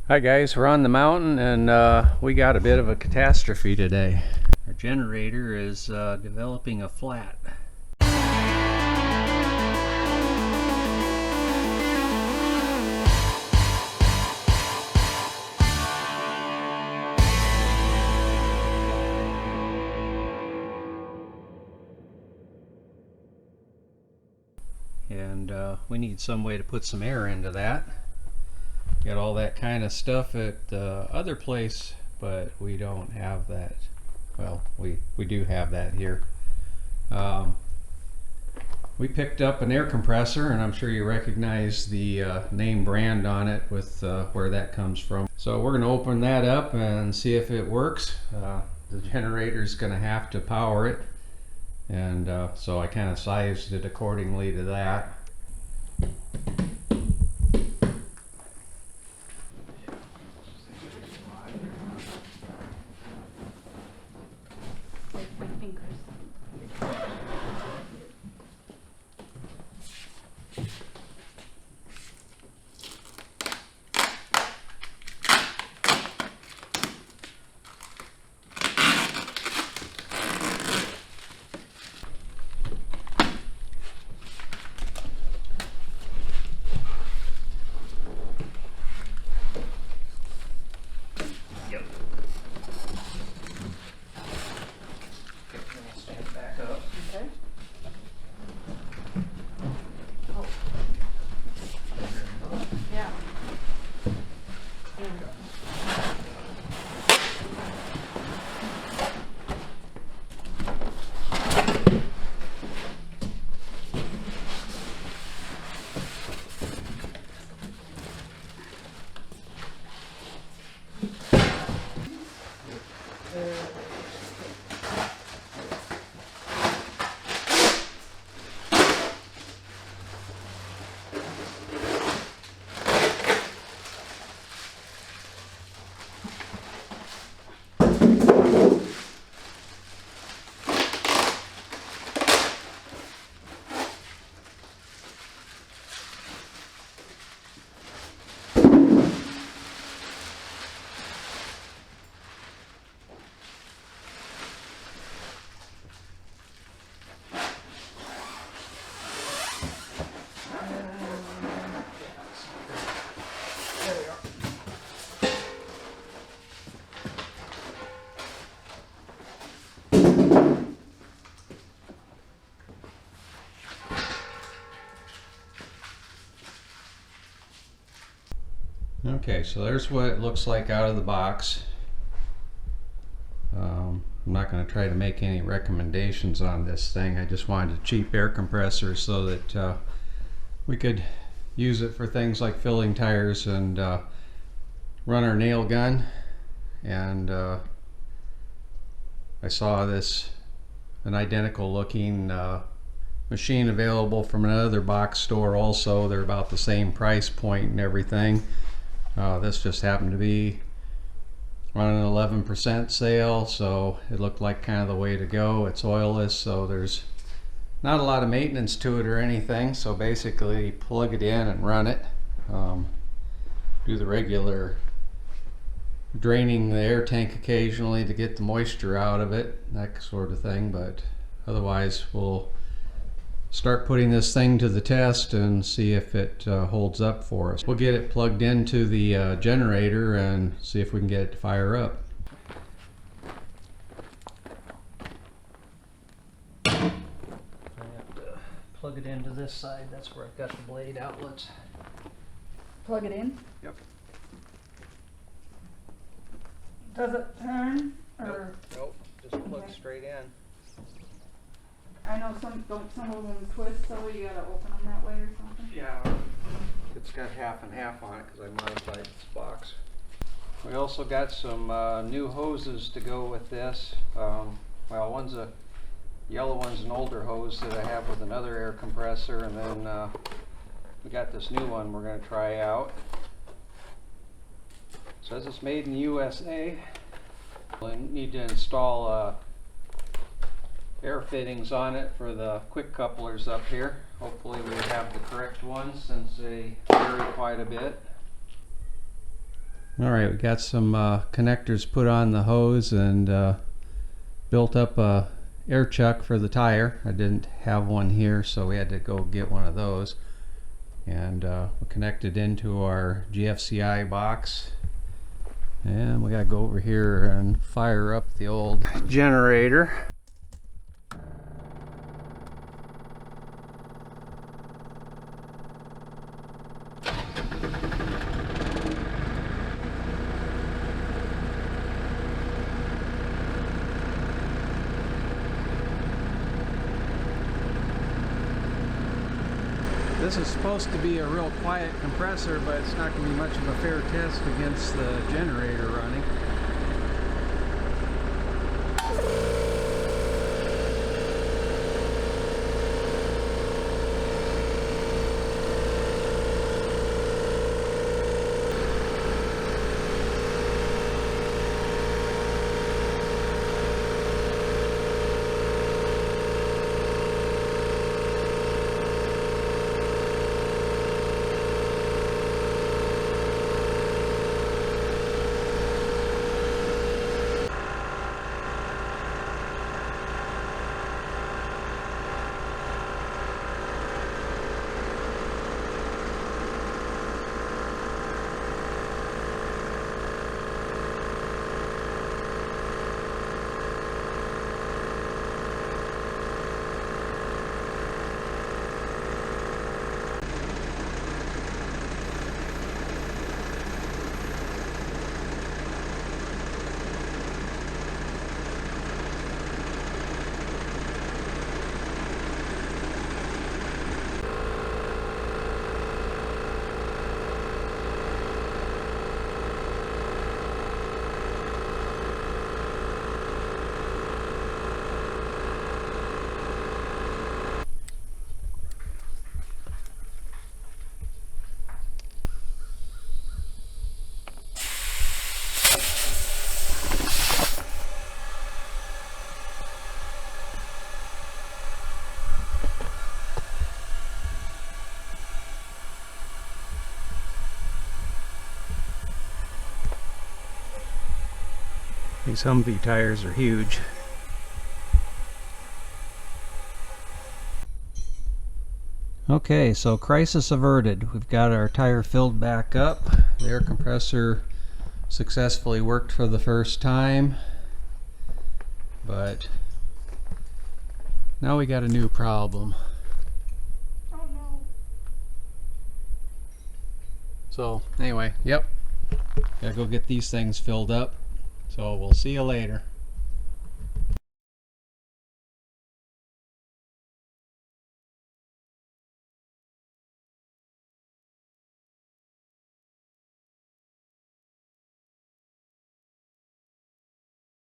Hi guys, we're on the mountain and we got a bit of a catastrophe today. Our generator is developing a flat. And we need some way to put some air into that. Got all that kind of stuff at the other place, but we don't have that. Well, we do have that here. We picked up an air compressor, and I'm sure you recognize the name brand on it with where that comes from. So we're going to open that up and see if it works. The generator is going to have to power it, and so I kind of sized it accordingly to that. Okay, so there's what it looks like out of the box. I'm not going to try to make any recommendations on this thing. I just wanted a cheap air compressor so that we could use it for things like filling tires and run our nail gun. And I saw an identical looking machine available from another box store also. They're about the same price point and everything. This just happened to be on an 11% sale, so it looked like kind of the way to go. It's oilless, so there's not a lot of maintenance to it or anything. So basically plug it in and run it. Do the regular draining the air tank occasionally to get the moisture out of it, that sort of thing, but otherwise we'll start putting this thing to the test and see if it holds up for us. We'll get it plugged into the generator and see if we can get it to fire up. I have to plug it into this side. That's where I've got the blade outlets. Plug it in? Yep. Does it turn? Or Nope. Just plug straight in. I know some of them twist, so you gotta open them that way or something. Yeah, it's got half and half on it because I modified this box. We also got some new hoses to go with this. Well, one's a yellow one's an older hose that I have with another air compressor, and then we got this new one we're going to try out. It says it's made in the USA. We need to install air fittings on it for the quick couplers up here. Hopefully we have the correct ones since they vary quite a bit. Alright, we got some connectors put on the hose and built up a air chuck for the tire. I didn't have one here, so we had to go get one of those. And we're connected into our GFCI box. And we gotta go over here and fire up the old generator. This is supposed to be a real quiet compressor, but it's not going to be much of a fair test against the generator running. These Humvee tires are huge. Okay, so crisis averted. We've got our tire filled back up. The air compressor successfully worked for the first time, but now we got a new problem. Oh no. So anyway, yep, gotta go get these things filled up. So we'll see you later.